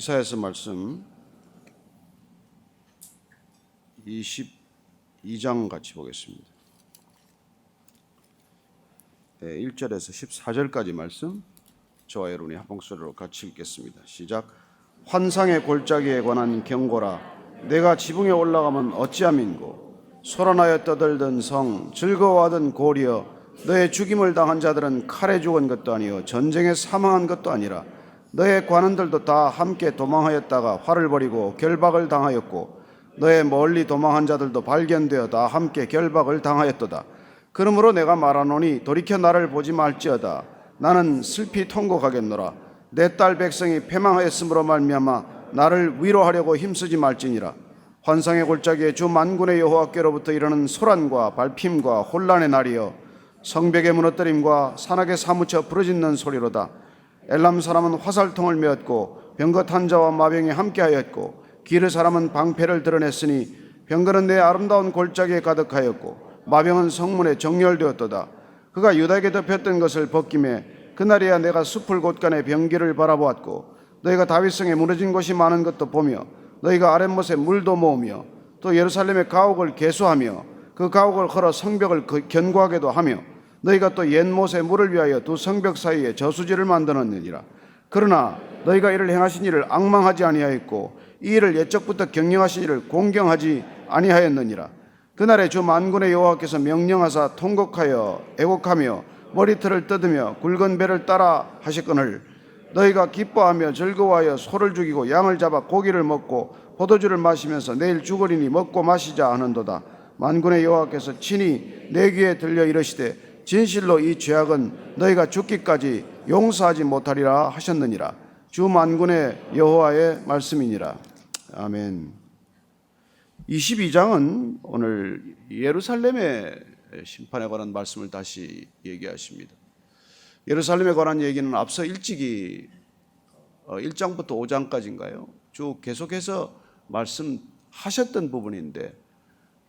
이사야서 말씀 22장 같이 보겠습니다. 1절에서 14절까지 말씀 저와 여러분이 합봉소리로 같이 읽겠습니다. 시작. 환상의 골짜기에 관한 경고라. 내가 지붕에 올라가면 어찌함인고. 소란하여 떠들던 성, 즐거워하던 고리여, 너의 죽임을 당한 자들은 칼에 죽은 것도 아니요 전쟁에 사망한 것도 아니라 너의 관원들도 다 함께 도망하였다가 활을 벌이고 결박을 당하였고 너의 멀리 도망한 자들도 발견되어 다 함께 결박을 당하였도다. 그러므로 내가 말하노니 돌이켜 나를 보지 말지어다. 나는 슬피 통곡하겠노라. 내 딸 백성이 패망하였으므로 말미암아 나를 위로하려고 힘쓰지 말지니라. 환상의 골짜기에 주 만군의 여호와께로부터 이르는 소란과 발핌과 혼란의 날이여, 성벽의 무너뜨림과 산악에 사무쳐 부르짖는 소리로다. 엘람 사람은 화살통을 메었고 병거 탄자와 마병이 함께하였고 기르 사람은 방패를 드러냈으니 병거는 내 아름다운 골짜기에 가득하였고 마병은 성문에 정렬되었도다. 그가 유다에게 덮였던 것을 벗김에 그날이야 내가 숲을 곳간에 병기를 바라보았고 너희가 다윗성에 무너진 곳이 많은 것도 보며 너희가 아랫못에 물도 모으며 또 예루살렘의 가옥을 개수하며 그 가옥을 걸어 성벽을 견고하게도 하며 너희가 또 옛못에 물을 위하여 두 성벽 사이에 저수지를 만들었느니라. 그러나 너희가 이를 행하신 일을 앙망하지 아니하였고 이 일을 옛적부터 경영하신 일을 공경하지 아니하였느니라. 그날에 주 만군의 여호와께서 명령하사 통곡하여 애곡하며 머리털을 뜯으며 굵은 배를 따라 하셨거늘 너희가 기뻐하며 즐거워하여 소를 죽이고 양을 잡아 고기를 먹고 포도주를 마시면서 내일 죽으리니 먹고 마시자 하는도다. 만군의 여호와께서 친히 내 귀에 들려 이르시되 진실로 이 죄악은 너희가 죽기까지 용서하지 못하리라 하셨느니라. 주 만군의 여호와의 말씀이니라. 아멘. 22장은 오늘 예루살렘의 심판에 관한 말씀을 다시 얘기하십니다. 예루살렘에 관한 얘기는 앞서 일찍이 1장부터 5장까지인가요? 쭉 계속해서 말씀하셨던 부분인데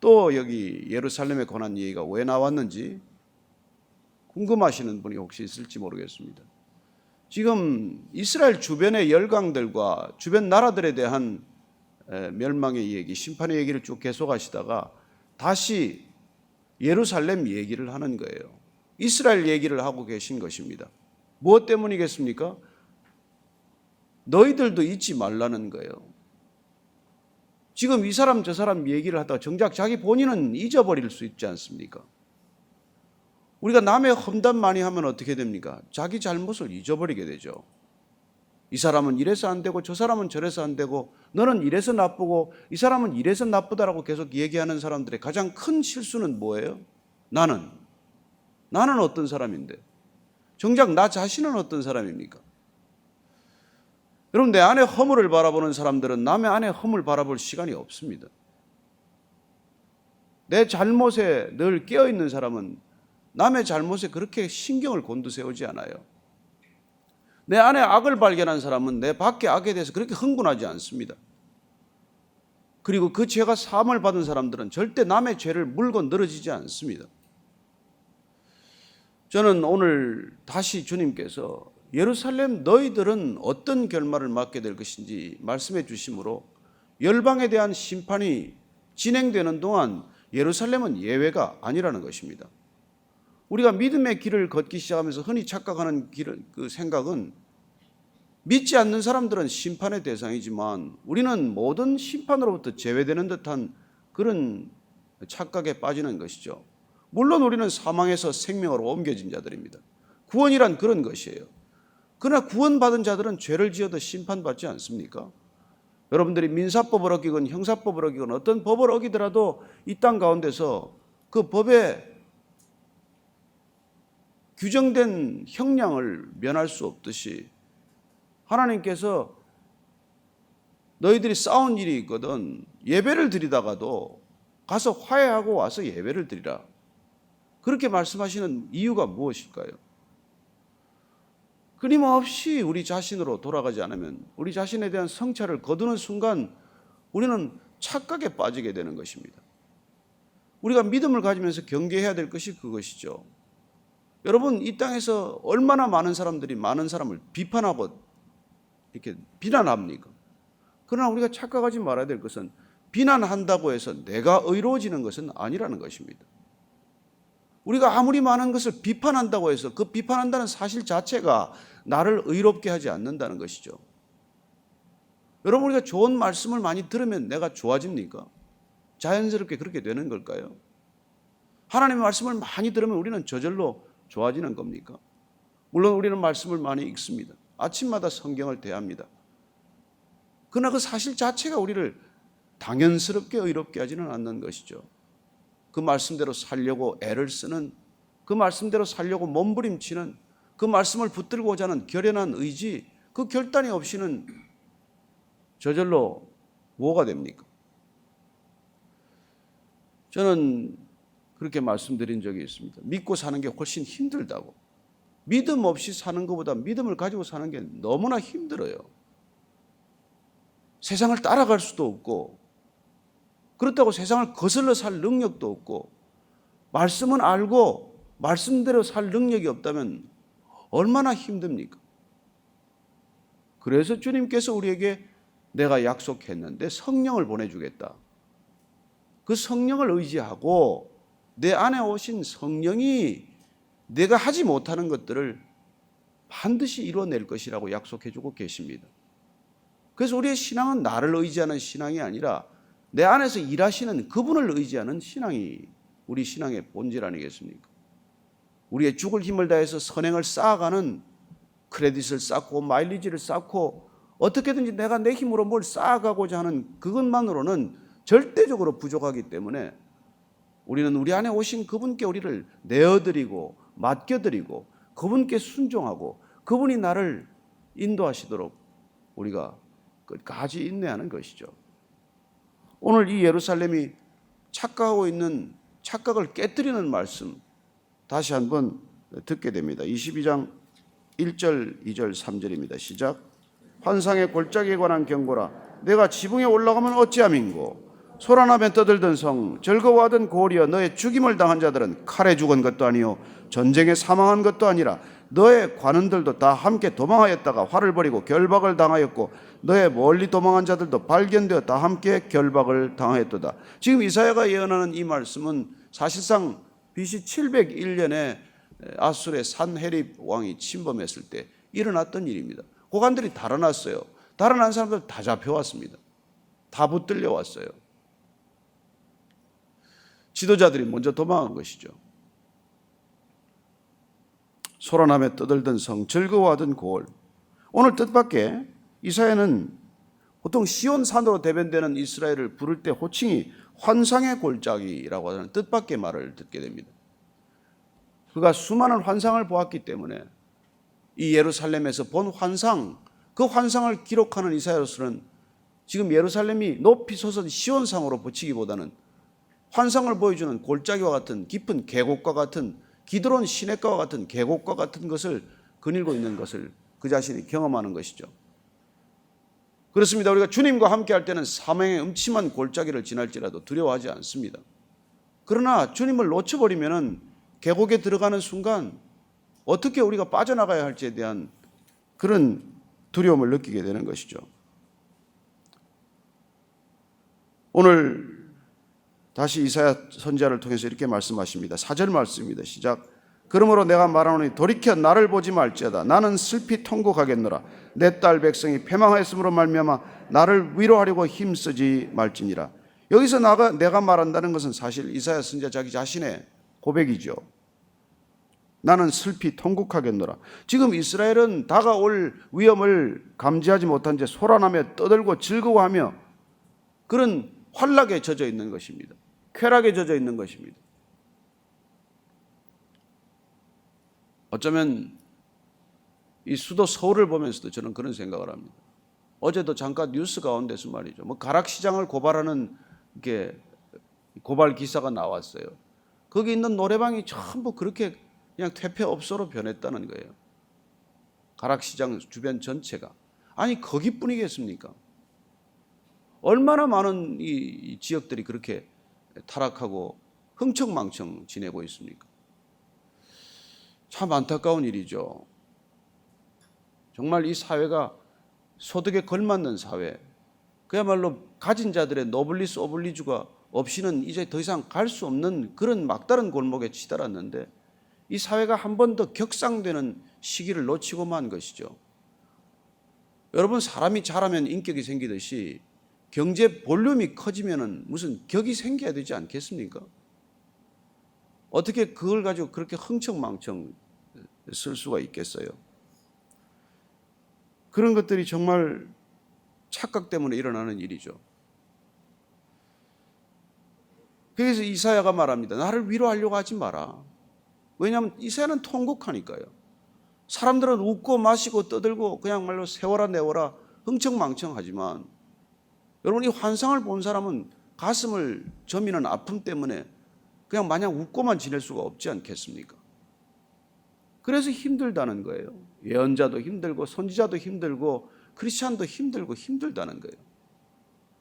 또 여기 예루살렘에 관한 얘기가 왜 나왔는지 궁금하시는 분이 혹시 있을지 모르겠습니다. 지금 이스라엘 주변의 열강들과 주변 나라들에 대한 멸망의 얘기, 심판의 얘기를 쭉 계속하시다가 다시 예루살렘 얘기를 하는 거예요. 이스라엘 얘기를 하고 계신 것입니다. 무엇 때문이겠습니까? 너희들도 잊지 말라는 거예요. 지금 이 사람 저 사람 얘기를 하다가 정작 자기 본인은 잊어버릴 수 있지 않습니까? 우리가 남의 험담 많이 하면 어떻게 됩니까? 자기 잘못을 잊어버리게 되죠. 이 사람은 이래서 안 되고 저 사람은 저래서 안 되고 너는 이래서 나쁘고 이 사람은 이래서 나쁘다라고 계속 얘기하는 사람들의 가장 큰 실수는 뭐예요? 나는 어떤 사람인데? 정작 나 자신은 어떤 사람입니까? 여러분, 내 안에 허물을 바라보는 사람들은 남의 안에 허물 바라볼 시간이 없습니다. 내 잘못에 늘 깨어있는 사람은 남의 잘못에 그렇게 신경을 곤두세우지 않아요. 내 안에 악을 발견한 사람은 내 밖의 악에 대해서 그렇게 흥분하지 않습니다. 그리고 그 죄가 사함을 받은 사람들은 절대 남의 죄를 물고 늘어지지 않습니다. 저는 오늘 다시 주님께서 예루살렘 너희들은 어떤 결말을 맞게 될 것인지 말씀해 주심으로 열방에 대한 심판이 진행되는 동안 예루살렘은 예외가 아니라는 것입니다. 우리가 믿음의 길을 걷기 시작하면서 흔히 착각하는 그 생각은 믿지 않는 사람들은 심판의 대상이지만 우리는 모든 심판으로부터 제외되는 듯한 그런 착각에 빠지는 것이죠. 물론 우리는 사망에서 생명으로 옮겨진 자들입니다. 구원이란 그런 것이에요. 그러나 구원받은 자들은 죄를 지어도 심판받지 않습니까? 여러분들이 민사법을 어기건 형사법을 어기건 어떤 법을 어기더라도 이 땅 가운데서 그 법에 규정된 형량을 면할 수 없듯이 하나님께서 너희들이 싸운 일이 있거든 예배를 드리다가도 가서 화해하고 와서 예배를 드리라. 그렇게 말씀하시는 이유가 무엇일까요? 끊임없이 우리 자신으로 돌아가지 않으면 우리 자신에 대한 성찰을 거두는 순간 우리는 착각에 빠지게 되는 것입니다. 우리가 믿음을 가지면서 경계해야 될 것이 그것이죠. 여러분, 이 땅에서 얼마나 많은 사람들이 많은 사람을 비판하고 이렇게 비난합니까? 그러나 우리가 착각하지 말아야 될 것은 비난한다고 해서 내가 의로워지는 것은 아니라는 것입니다. 우리가 아무리 많은 것을 비판한다고 해서 그 비판한다는 사실 자체가 나를 의롭게 하지 않는다는 것이죠. 여러분, 우리가 좋은 말씀을 많이 들으면 내가 좋아집니까? 자연스럽게 그렇게 되는 걸까요? 하나님의 말씀을 많이 들으면 우리는 저절로 좋아지는 겁니까? 물론 우리는 말씀을 많이 읽습니다. 아침마다 성경을 대합니다. 그러나 그 사실 자체가 우리를 당연스럽게 의롭게 하지는 않는 것이죠. 그 말씀대로 살려고 애를 쓰는, 그 말씀대로 살려고 몸부림치는, 그 말씀을 붙들고자 하는 결연한 의지, 그 결단이 없이는 저절로 뭐가 됩니까? 저는 그렇게 말씀드린 적이 있습니다. 믿고 사는 게 훨씬 힘들다고. 믿음 없이 사는 것보다 믿음을 가지고 사는 게 너무나 힘들어요. 세상을 따라갈 수도 없고, 그렇다고 세상을 거슬러 살 능력도 없고, 말씀은 알고 말씀대로 살 능력이 없다면 얼마나 힘듭니까? 그래서 주님께서 우리에게 내가 약속했는데 성령을 보내주겠다. 그 성령을 의지하고 내 안에 오신 성령이 내가 하지 못하는 것들을 반드시 이뤄낼 것이라고 약속해주고 계십니다. 그래서 우리의 신앙은 나를 의지하는 신앙이 아니라 내 안에서 일하시는 그분을 의지하는 신앙이 우리 신앙의 본질 아니겠습니까? 우리의 죽을 힘을 다해서 선행을 쌓아가는, 크레딧을 쌓고 마일리지를 쌓고 어떻게든지 내가 내 힘으로 뭘 쌓아가고자 하는 그것만으로는 절대적으로 부족하기 때문에 우리는 우리 안에 오신 그분께 우리를 내어드리고 맡겨드리고 그분께 순종하고 그분이 나를 인도하시도록 우리가 끝까지 인내하는 것이죠. 오늘 이 예루살렘이 착각하고 있는 착각을 깨뜨리는 말씀 다시 한번 듣게 됩니다. 22장 1절, 2절, 3절입니다. 시작. 환상의 골짜기에 관한 경고라. 내가 지붕에 올라가면 어찌함인고. 소란하며 떠들던 성, 즐거워하던 고리여, 너의 죽임을 당한 자들은 칼에 죽은 것도 아니요 전쟁에 사망한 것도 아니라 너의 관원들도 다 함께 도망하였다가 활을 버리고 결박을 당하였고 너의 멀리 도망한 자들도 발견되어 다 함께 결박을 당하였도다. 지금 이사야가 예언하는 이 말씀은 사실상 BC 701년에 아수르의 산헤립 왕이 침범했을 때 일어났던 일입니다. 고관들이 달아났어요. 달아난 사람들 다 잡혀왔습니다. 다 붙들려 왔어요. 지도자들이 먼저 도망한 것이죠. 소란하며 떠들던 성, 즐거워하던 고을. 오늘 뜻밖의 이사야는 보통 시온산으로 대변되는 이스라엘을 부를 때 호칭이 환상의 골짜기라고 하는 뜻밖의 말을 듣게 됩니다. 그가 수많은 환상을 보았기 때문에 이 예루살렘에서 본 환상, 그 환상을 기록하는 이사야로서는 지금 예루살렘이 높이 솟은 시온상으로 붙이기보다는 환상을 보여주는 골짜기와 같은 깊은 계곡과 같은 기드론 시냇가와 같은 계곡과 같은 것을 거닐고 있는 것을 그 자신이 경험하는 것이죠. 그렇습니다. 우리가 주님과 함께 할 때는 사망의 음침한 골짜기를 지날지라도 두려워하지 않습니다. 그러나 주님을 놓쳐버리면 계곡에 들어가는 순간 어떻게 우리가 빠져나가야 할지에 대한 그런 두려움을 느끼게 되는 것이죠. 오늘 다시 이사야 선지자를 통해서 이렇게 말씀하십니다. 4절 말씀입니다. 시작. 그러므로 내가 말하노니 돌이켜 나를 보지 말지어다. 나는 슬피 통곡하겠노라. 내 딸 백성이 패망하였으므로 말미암아 나를 위로하려고 힘쓰지 말지니라. 여기서 내가 말한다는 것은 사실 이사야 선지자 자기 자신의 고백이죠. 나는 슬피 통곡하겠노라. 지금 이스라엘은 다가올 위험을 감지하지 못한 채 소란하며 떠들고 즐거워하며 그런 환락에 젖어 있는 것입니다. 쾌락에 젖어 있는 것입니다. 어쩌면 이 수도 서울을 보면서도 저는 그런 생각을 합니다. 어제도 잠깐 뉴스 가운데서 말이죠. 가락시장을 고발하는 게 고발 기사가 나왔어요. 거기 있는 노래방이 전부 그렇게 그냥 퇴폐업소로 변했다는 거예요. 가락시장 주변 전체가. 아니 거기뿐이겠습니까? 얼마나 많은 이 지역들이 그렇게 타락하고 흥청망청 지내고 있습니까? 참 안타까운 일이죠. 정말 이 사회가 소득에 걸맞는 사회, 그야말로 가진 자들의 노블리스 오블리주가 없이는 이제 더 이상 갈 수 없는 그런 막다른 골목에 치달았는데, 이 사회가 한 번 더 격상되는 시기를 놓치고만 것이죠. 여러분, 사람이 자라면 인격이 생기듯이 경제 볼륨이 커지면은 무슨 격이 생겨야 되지 않겠습니까? 어떻게 그걸 가지고 그렇게 흥청망청 쓸 수가 있겠어요? 그런 것들이 정말 착각 때문에 일어나는 일이죠. 그래서 이사야가 말합니다. 나를 위로하려고 하지 마라. 왜냐하면 이사야는 통곡하니까요. 사람들은 웃고 마시고 떠들고 그냥 말로 세워라 내워라 흥청망청하지만, 여러분, 이 환상을 본 사람은 가슴을 저미는 아픔 때문에 그냥 마냥 웃고만 지낼 수가 없지 않겠습니까? 그래서 힘들다는 거예요. 예언자도 힘들고 선지자도 힘들고 크리스찬도 힘들고 힘들다는 거예요.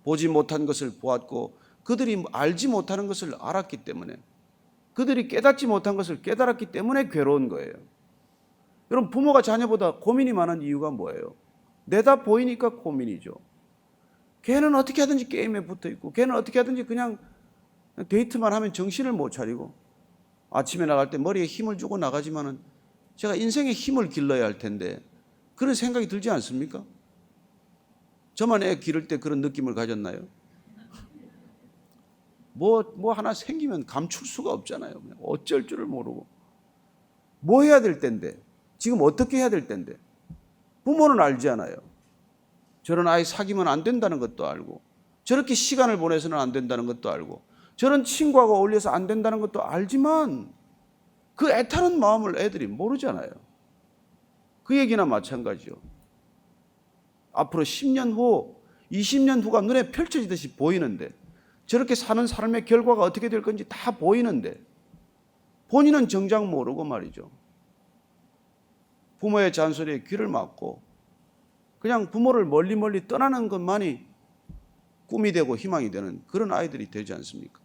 보지 못한 것을 보았고 그들이 알지 못하는 것을 알았기 때문에, 그들이 깨닫지 못한 것을 깨달았기 때문에 괴로운 거예요. 여러분, 부모가 자녀보다 고민이 많은 이유가 뭐예요? 내다 보이니까 고민이죠. 걔는 어떻게 하든지 게임에 붙어 있고, 걔는 어떻게 하든지 그냥 데이트만 하면 정신을 못 차리고, 아침에 나갈 때 머리에 힘을 주고 나가지만은 제가 인생에 힘을 길러야 할 텐데, 그런 생각이 들지 않습니까? 저만 애 기를 때 그런 느낌을 가졌나요? 뭐 하나 생기면 감출 수가 없잖아요. 어쩔 줄을 모르고. 뭐 해야 될 텐데, 지금 어떻게 해야 될 텐데, 부모는 알지 않아요. 저런 아이 사귀면 안 된다는 것도 알고, 저렇게 시간을 보내서는 안 된다는 것도 알고, 저런 친구하고 어울려서 안 된다는 것도 알지만 그 애타는 마음을 애들이 모르잖아요. 그 얘기나 마찬가지요. 앞으로 10년 후, 20년 후가 눈에 펼쳐지듯이 보이는데, 저렇게 사는 삶의 결과가 어떻게 될 건지 다 보이는데 본인은 정작 모르고 말이죠. 부모의 잔소리에 귀를 막고 그냥 부모를 멀리 떠나는 것만이 꿈이 되고 희망이 되는 그런 아이들이 되지 않습니까?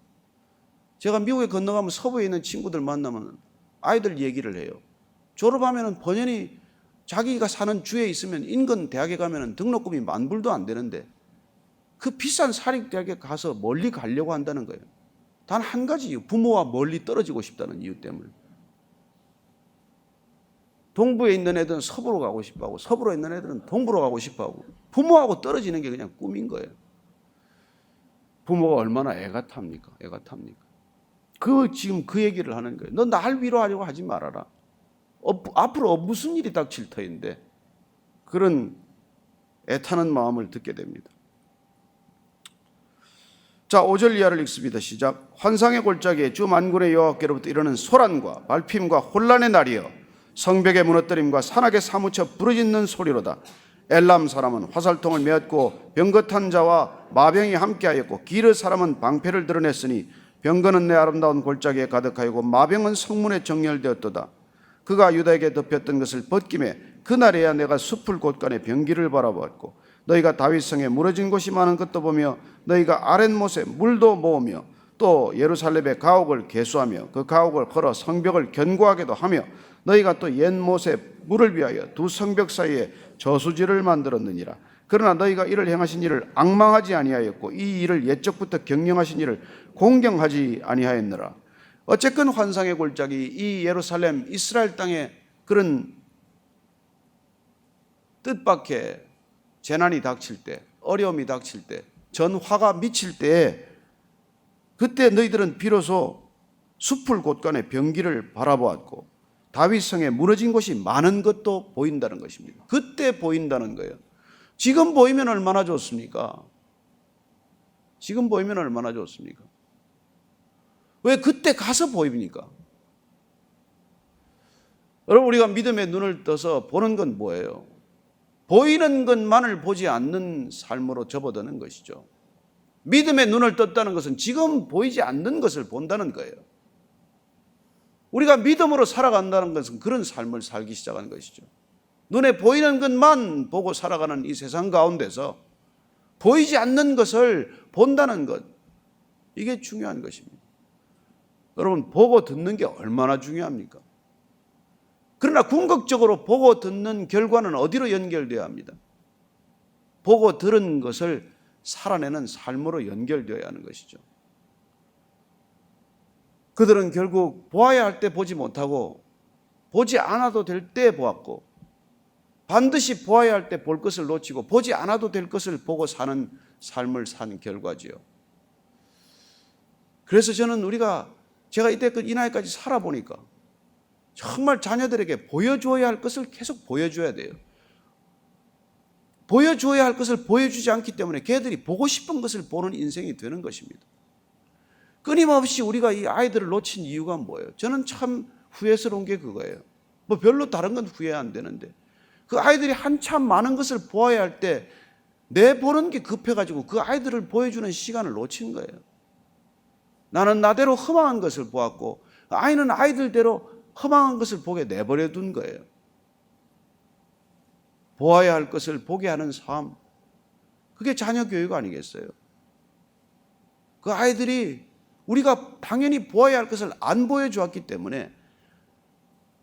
제가 미국에 건너가면 서부에 있는 친구들 만나면 아이들 얘기를 해요. 졸업하면 번연히 자기가 사는 주에 있으면 인근 대학에 가면 등록금이 $10,000도 안 되는데 그 비싼 사립대학에 가서 멀리 가려고 한다는 거예요. 단 한 가지 이유, 부모와 멀리 떨어지고 싶다는 이유 때문에. 동부에 있는 애들은 서부로 가고 싶어하고 서부로 있는 애들은 동부로 가고 싶어하고 부모하고 떨어지는 게 그냥 꿈인 거예요. 부모가 얼마나 애가 탑니까? 지금 그 얘기를 하는 거예요. 너 날 위로하려고 하지 말아라. 앞으로 무슨 일이 닥칠 터인데, 그런 애타는 마음을 듣게 됩니다. 자, 5절 이하를 읽습니다. 시작. 환상의 골짜기에 주 만군의 여호와께로부터 이르는 소란과 발핌과 혼란의 날이여, 성벽의 무너뜨림과 산악에 사무쳐 부르짖는 소리로다. 엘람 사람은 화살통을 메었고 병거탄 자와 마병이 함께하였고 기르 사람은 방패를 드러냈으니 병거는 내 아름다운 골짜기에 가득하였고 마병은 성문에 정렬되었도다. 그가 유다에게 덮였던 것을 벗김에 그날에야 내가 숲을 곳간에 병기를 바라보았고 너희가 다윗성에 무너진 곳이 많은 것도 보며 너희가 아랫못에 물도 모으며 또 예루살렘의 가옥을 개수하며 그 가옥을 걸어 성벽을 견고하게도 하며 너희가 또 옛못에 물을 위하여 두 성벽 사이에 저수지를 만들었느니라. 그러나 너희가 이를 행하신 일을 앙망하지 아니하였고 이 일을 옛적부터 경영하신 일을 공경하지 아니하였느라. 어쨌건 환상의 골짜기, 이 예루살렘 이스라엘 땅에 그런 뜻밖의 재난이 닥칠 때, 어려움이 닥칠 때, 전화가 미칠 때, 그때 너희들은 비로소 숲을 곳간에 병기를 바라보았고 다윗성에 무너진 곳이 많은 것도 보인다는 것입니다. 그때 보인다는 거예요. 지금 보이면 얼마나 좋습니까? 지금 보이면 얼마나 좋습니까? 왜 그때 가서 보입니까? 여러분, 우리가 믿음의 눈을 떠서 보는 건 뭐예요? 보이는 것만을 보지 않는 삶으로 접어드는 것이죠. 믿음의 눈을 떴다는 것은 지금 보이지 않는 것을 본다는 거예요. 우리가 믿음으로 살아간다는 것은 그런 삶을 살기 시작하는 것이죠. 눈에 보이는 것만 보고 살아가는 이 세상 가운데서 보이지 않는 것을 본다는 것, 이게 중요한 것입니다. 여러분, 보고 듣는 게 얼마나 중요합니까? 그러나 궁극적으로 보고 듣는 결과는 어디로 연결되어야 합니다? 보고 들은 것을 살아내는 삶으로 연결되어야 하는 것이죠. 그들은 결국 보아야 할 때 보지 못하고 보지 않아도 될 때 보았고 반드시 보아야 할 때 볼 것을 놓치고 보지 않아도 될 것을 보고 사는 삶을 산 결과지요. 그래서 저는 제가 이때까지 이 나이까지 살아보니까 정말 자녀들에게 보여줘야 할 것을 계속 보여줘야 돼요. 보여줘야 할 것을 보여주지 않기 때문에 걔들이 보고 싶은 것을 보는 인생이 되는 것입니다. 끊임없이 우리가 이 아이들을 놓친 이유가 뭐예요? 저는 참 후회스러운 게 그거예요. 뭐 별로 다른 건 후회 안 되는데 그 아이들이 한참 많은 것을 보아야 할 때 내 보는 게 급해가지고 그 아이들을 보여주는 시간을 놓친 거예요. 나는 나대로 허망한 것을 보았고 아이는 아이들대로 허망한 것을 보게 내버려 둔 거예요. 보아야 할 것을 보게 하는 삶, 그게 자녀 교육 아니겠어요? 그 아이들이 우리가 당연히 보아야 할 것을 안 보여주었기 때문에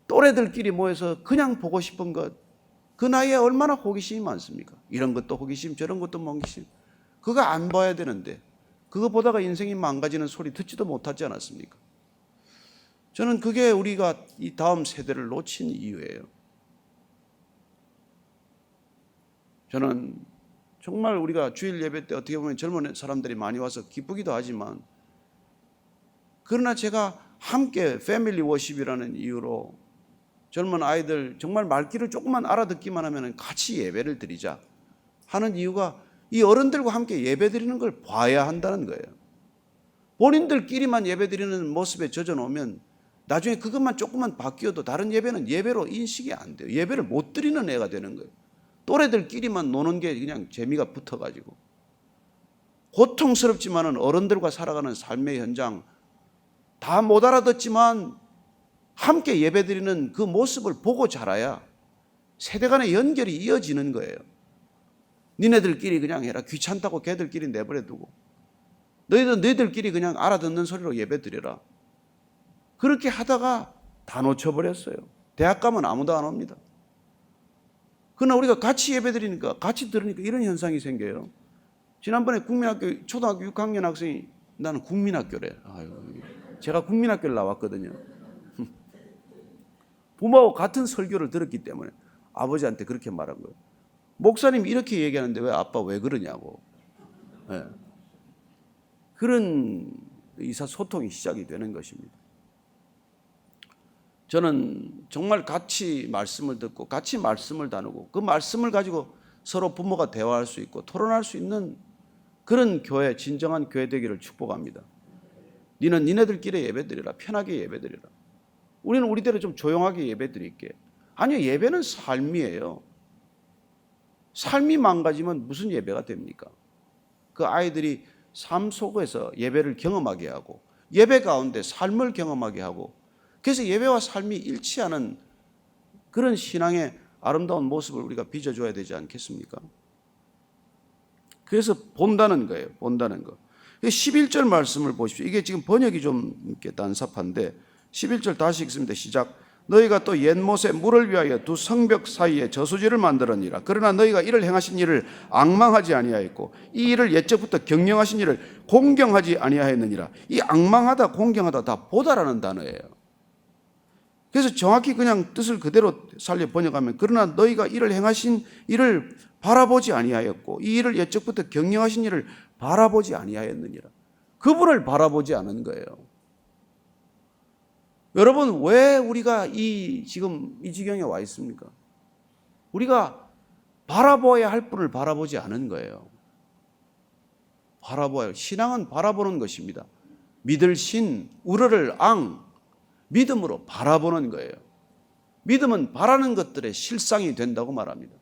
또래들끼리 모여서 그냥 보고 싶은 것, 그 나이에 얼마나 호기심이 많습니까? 이런 것도 호기심, 저런 것도 호기심. 그거 안 봐야 되는데 그거 보다가 인생이 망가지는 소리 듣지도 못하지 않았습니까? 저는 그게 우리가 이 다음 세대를 놓친 이유예요. 저는 정말 우리가 주일 예배 때 어떻게 보면 젊은 사람들이 많이 와서 기쁘기도 하지만 그러나 제가 함께 패밀리 워십이라는 이유로 젊은 아이들 정말 말귀를 조금만 알아듣기만 하면 같이 예배를 드리자 하는 이유가 이 어른들과 함께 예배 드리는 걸 봐야 한다는 거예요. 본인들끼리만 예배 드리는 모습에 젖어 놓으면 나중에 그것만 조금만 바뀌어도 다른 예배는 예배로 인식이 안 돼요. 예배를 못 드리는 애가 되는 거예요. 또래들끼리만 노는 게 그냥 재미가 붙어가지고 고통스럽지만은 어른들과 살아가는 삶의 현장 다 못 알아듣지만 함께 예배드리는 그 모습을 보고 자라야 세대 간의 연결이 이어지는 거예요. 니네들끼리 그냥 해라. 귀찮다고 걔들끼리 내버려 두고 너희들끼리 그냥 알아듣는 소리로 예배드려라. 그렇게 하다가 다 놓쳐버렸어요. 대학 가면 아무도 안 옵니다. 그러나 우리가 같이 예배드리니까 같이 들으니까 이런 현상이 생겨요. 지난번에 국민학교 초등학교 6학년 학생이 나는 국민학교래. 제가 국민학교를 나왔거든요. 부모하고 같은 설교를 들었기 때문에 아버지한테 그렇게 말한 거예요. 목사님이 이렇게 얘기하는데 왜 아빠 왜 그러냐고. 네. 그런 의사소통이 시작이 되는 것입니다. 저는 정말 같이 말씀을 듣고 같이 말씀을 나누고 그 말씀을 가지고 서로 부모가 대화할 수 있고 토론할 수 있는 그런 교회, 진정한 교회 되기를 축복합니다. 니는 니네들끼리 예배드리라. 편하게 예배드리라. 우리는 우리대로 좀 조용하게 예배드릴게. 아니요, 예배는 삶이에요. 삶이 망가지면 무슨 예배가 됩니까? 그 아이들이 삶 속에서 예배를 경험하게 하고 예배 가운데 삶을 경험하게 하고 그래서 예배와 삶이 일치하는 그런 신앙의 아름다운 모습을 우리가 빚어줘야 되지 않겠습니까? 그래서 본다는 거예요. 본다는 거. 11절 말씀을 보십시오. 이게 지금 번역이 좀 이렇게 난삽한데 11절 다시 읽습니다. 시작. 너희가 또 옛못에 물을 위하여 두 성벽 사이에 저수지를 만들었니라. 그러나 너희가 이를 행하신 일을 앙망하지 아니하였고 이 일을 옛적부터 경영하신 일을 공경하지 아니하였느니라. 이 앙망하다 공경하다 다 보다라는 단어예요. 그래서 정확히 그냥 뜻을 그대로 살려 번역하면 그러나 너희가 이를 행하신 일을 바라보지 아니하였고 이 일을 옛적부터 경영하신 일을 바라보지 아니하였느니라. 그분을 바라보지 않은 거예요. 여러분, 왜 우리가 지금 이 지경에 와 있습니까? 우리가 바라보아야 할 분을 바라보지 않은 거예요. 바라보아야, 신앙은 바라보는 것입니다. 믿을 신, 우러를 앙, 믿음으로 바라보는 거예요. 믿음은 바라는 것들의 실상이 된다고 말합니다.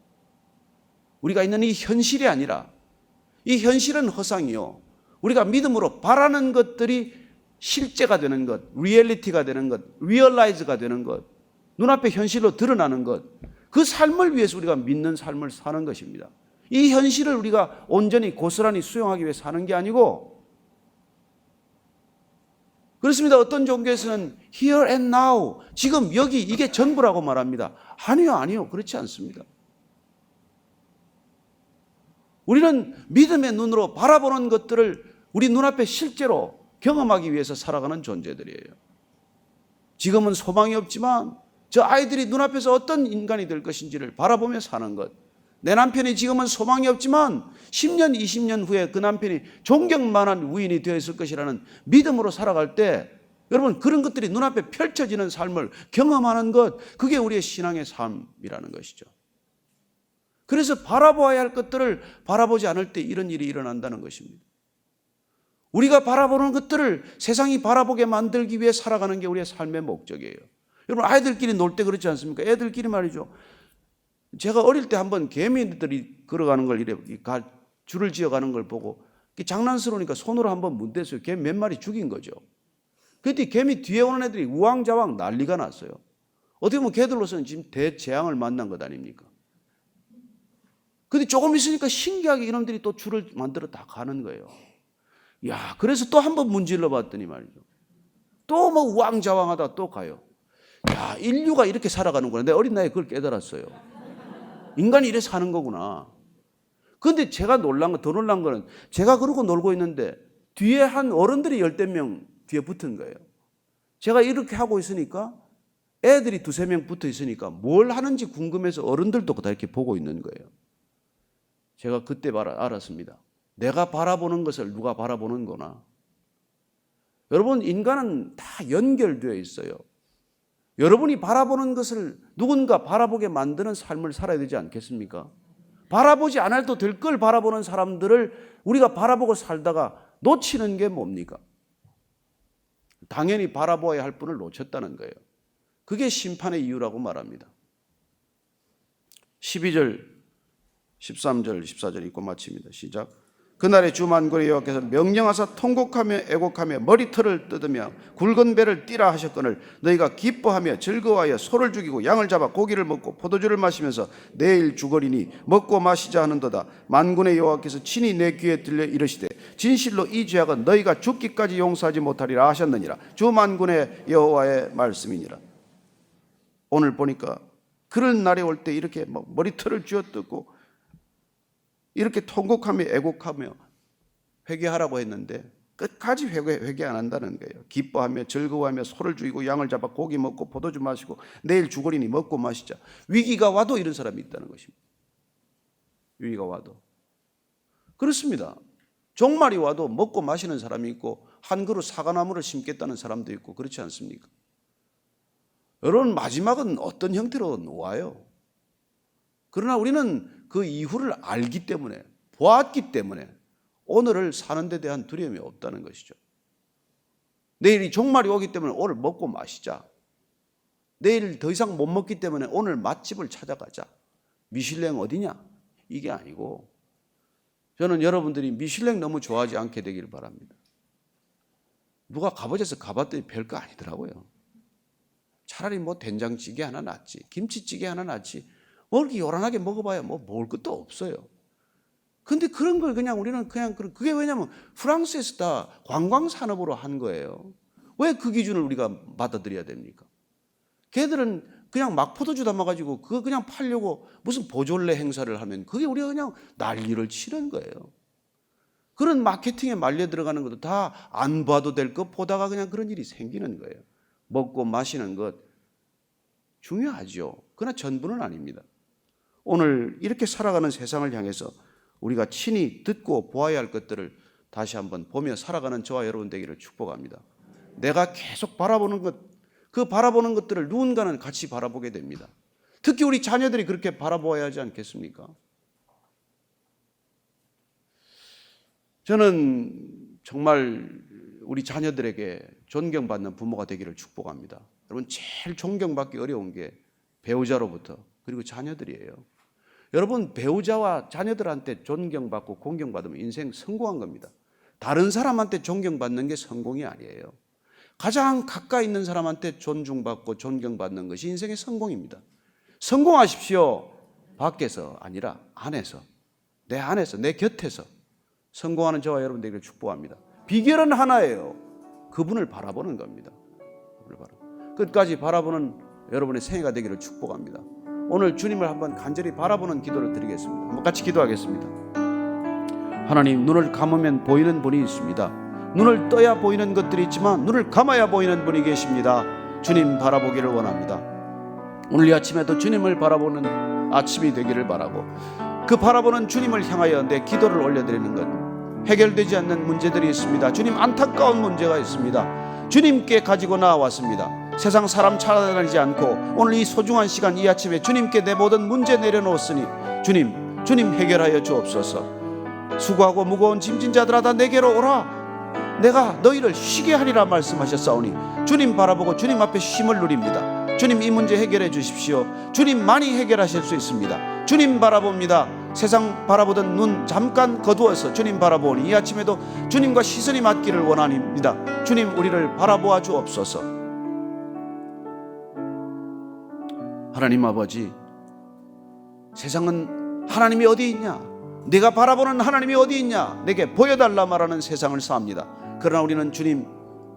우리가 있는 이 현실이 아니라 이 현실은 허상이요. 우리가 믿음으로 바라는 것들이 실제가 되는 것, 리얼리티가 되는 것, 리얼라이즈가 되는 것, 눈앞에 현실로 드러나는 것, 그 삶을 위해서 우리가 믿는 삶을 사는 것입니다. 이 현실을 우리가 온전히 고스란히 수용하기 위해 사는 게 아니고 그렇습니다. 어떤 종교에서는 here and now, 지금 여기 이게 전부라고 말합니다. 아니요. 그렇지 않습니다. 우리는 믿음의 눈으로 바라보는 것들을 우리 눈앞에 실제로 경험하기 위해서 살아가는 존재들이에요. 지금은 소망이 없지만 저 아이들이 눈앞에서 어떤 인간이 될 것인지를 바라보며 사는 것. 내 남편이 지금은 소망이 없지만 10년, 20년 후에 그 남편이 존경만한 우인이 되어 있을 것이라는 믿음으로 살아갈 때 여러분 그런 것들이 눈앞에 펼쳐지는 삶을 경험하는 것, 그게 우리의 신앙의 삶이라는 것이죠. 그래서 바라보아야 할 것들을 바라보지 않을 때 이런 일이 일어난다는 것입니다. 우리가 바라보는 것들을 세상이 바라보게 만들기 위해 살아가는 게 우리의 삶의 목적이에요. 여러분 아이들끼리 놀 때 그렇지 않습니까? 애들끼리 말이죠. 제가 어릴 때 한번 개미들이 걸어가는 걸 줄을 지어가는 걸 보고 장난스러우니까 손으로 한번 문댔어요. 개미 몇 마리 죽인 거죠. 그때 개미 뒤에 오는 애들이 우왕좌왕 난리가 났어요. 어떻게 보면 개들로서는 지금 대재앙을 만난 것 아닙니까? 근데 조금 있으니까 신기하게 이놈들이 또 줄을 만들어 다 가는 거예요. 야, 그래서 또 한 번 문질러 봤더니 말이죠. 또 뭐 우왕좌왕하다 또 가요. 야, 인류가 이렇게 살아가는구나. 내 어린 나이에 그걸 깨달았어요. 인간이 이래 사는 거구나. 그런데 제가 더 놀란 거는 제가 그러고 놀고 있는데 뒤에 한 어른들이 10명 뒤에 붙은 거예요. 제가 이렇게 하고 있으니까 애들이 2-3명 붙어 있으니까 뭘 하는지 궁금해서 어른들도 다 이렇게 보고 있는 거예요. 제가 그때 알았습니다. 내가 바라보는 것을 누가 바라보는 거나. 여러분 인간은 다 연결되어 있어요. 여러분이 바라보는 것을 누군가 바라보게 만드는 삶을 살아야 되지 않겠습니까? 바라보지 않아도 될 걸 바라보는 사람들을 우리가 바라보고 살다가 놓치는 게 뭡니까? 당연히 바라보아야 할 분을 놓쳤다는 거예요. 그게 심판의 이유라고 말합니다. 12절, 13절, 14절 읽고 마칩니다. 시작. 그날에 주 만군의 여호와께서 명령하사 통곡하며 애곡하며 머리털을 뜯으며 굵은 배를 띠라 하셨거늘 너희가 기뻐하며 즐거워하여 소를 죽이고 양을 잡아 고기를 먹고 포도주를 마시면서 내일 죽으리니 먹고 마시자 하는도다. 만군의 여호와께서 친히 내 귀에 들려 이르시되 진실로 이 죄악은 너희가 죽기까지 용서하지 못하리라 하셨느니라. 주 만군의 여호와의 말씀이니라. 오늘 보니까 그런 날이 올 때 이렇게 머리털을 쥐어뜯고 이렇게 통곡하며 애곡하며 회개하라고 했는데 끝까지 회개 안 한다는 거예요. 기뻐하며 즐거워하며 소를 죽이고 양을 잡아 고기 먹고 포도주 마시고 내일 죽으리니 먹고 마시자. 위기가 와도 이런 사람이 있다는 것입니다. 위기가 와도. 그렇습니다. 종말이 와도 먹고 마시는 사람이 있고 한 그루 사과나무를 심겠다는 사람도 있고 그렇지 않습니까? 여러분 마지막은 어떤 형태로 와요. 그러나 우리는 그 이후를 알기 때문에 보았기 때문에 오늘을 사는 데 대한 두려움이 없다는 것이죠. 내일이 종말이 오기 때문에 오늘 먹고 마시자. 내일 더 이상 못 먹기 때문에 오늘 맛집을 찾아가자. 미슐랭 어디냐? 이게 아니고 저는 여러분들이 미슐랭 너무 좋아하지 않게 되기를 바랍니다. 누가 가보셔서 가봤더니 별거 아니더라고요. 차라리 된장찌개 하나 낫지, 김치찌개 하나 낫지, 이렇게 요란하게 먹어봐야 먹을 것도 없어요. 근데 그런 걸 우리는 그게 왜냐면 프랑스에서 다 관광산업으로 한 거예요. 왜 그 기준을 우리가 받아들여야 됩니까? 걔들은 그냥 막 포도주 담아가지고 그거 그냥 팔려고 무슨 보졸레 행사를 하면 그게 우리가 그냥 난리를 치는 거예요. 그런 마케팅에 말려 들어가는 것도 다 안 봐도 될 것 보다가 그냥 그런 일이 생기는 거예요. 먹고 마시는 것 중요하죠. 그러나 전부는 아닙니다. 오늘 이렇게 살아가는 세상을 향해서 우리가 친히 듣고 보아야 할 것들을 다시 한번 보며 살아가는 저와 여러분 되기를 축복합니다. 내가 계속 바라보는 것, 그 바라보는 것들을 누군가는 같이 바라보게 됩니다. 특히 우리 자녀들이 그렇게 바라보아야 하지 않겠습니까? 저는 정말 우리 자녀들에게 존경받는 부모가 되기를 축복합니다. 여러분 제일 존경받기 어려운 게 배우자로부터 그리고 자녀들이에요. 여러분 배우자와 자녀들한테 존경받고 공경받으면 인생 성공한 겁니다. 다른 사람한테 존경받는 게 성공이 아니에요. 가장 가까이 있는 사람한테 존중받고 존경받는 것이 인생의 성공입니다. 성공하십시오. 밖에서 아니라 안에서, 내 안에서, 내 곁에서 성공하는 저와 여러분 되기를 축복합니다. 비결은 하나예요. 그분을 바라보는 겁니다. 끝까지 바라보는 여러분의 생애가 되기를 축복합니다. 오늘 주님을 한번 간절히 바라보는 기도를 드리겠습니다. 한번 같이 기도하겠습니다. 하나님, 눈을 감으면 보이는 분이 있습니다. 눈을 떠야 보이는 것들이 있지만 눈을 감아야 보이는 분이 계십니다. 주님 바라보기를 원합니다. 오늘 이 아침에도 주님을 바라보는 아침이 되기를 바라고, 그 바라보는 주님을 향하여 내 기도를 올려드리는 것, 해결되지 않는 문제들이 있습니다. 주님, 안타까운 문제가 있습니다. 주님께 가지고 나왔습니다. 세상 사람 찾아다니지 않고 오늘 이 소중한 시간, 이 아침에 주님께 내 모든 문제 내려놓았으니 주님 해결하여 주옵소서. 수고하고 무거운 짐진 자들아 다 내게로 오라. 내가 너희를 쉬게 하리라 말씀하셨사오니 주님 바라보고 주님 앞에 쉼을 누립니다. 주님, 이 문제 해결해 주십시오. 주님 많이 해결하실 수 있습니다. 주님 바라봅니다. 세상 바라보던 눈 잠깐 거두어서 주님 바라보니 이 아침에도 주님과 시선이 맞기를 원합니다. 주님, 우리를 바라보아 주옵소서. 하나님 아버지, 세상은 하나님이 어디 있냐, 내가 바라보는 하나님이 어디 있냐, 내게 보여달라 말하는 세상을 삽니다. 그러나 우리는 주님,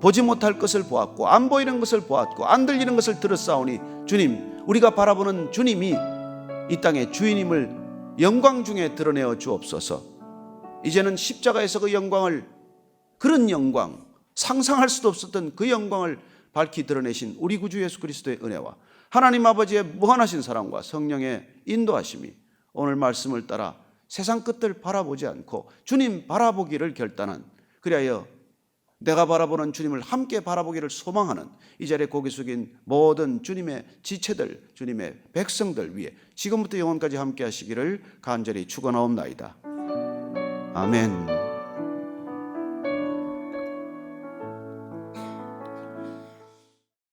보지 못할 것을 보았고 안 보이는 것을 보았고 안 들리는 것을 들었사오니 주님, 우리가 바라보는 주님이 이 땅의 주인임을 영광 중에 드러내어 주옵소서. 이제는 십자가에서 그 영광을, 그런 영광, 상상할 수도 없었던 그 영광을 밝히 드러내신 우리 구주 예수 그리스도의 은혜와 하나님 아버지의 무한하신 사랑과 성령의 인도하심이 오늘 말씀을 따라 세상 끝을 바라보지 않고 주님 바라보기를 결단한, 그리하여 내가 바라보는 주님을 함께 바라보기를 소망하는 이 자리에 고개 숙인 모든 주님의 지체들, 주님의 백성들 위해 지금부터 영원까지 함께 하시기를 간절히 축원하옵나이다. 아멘.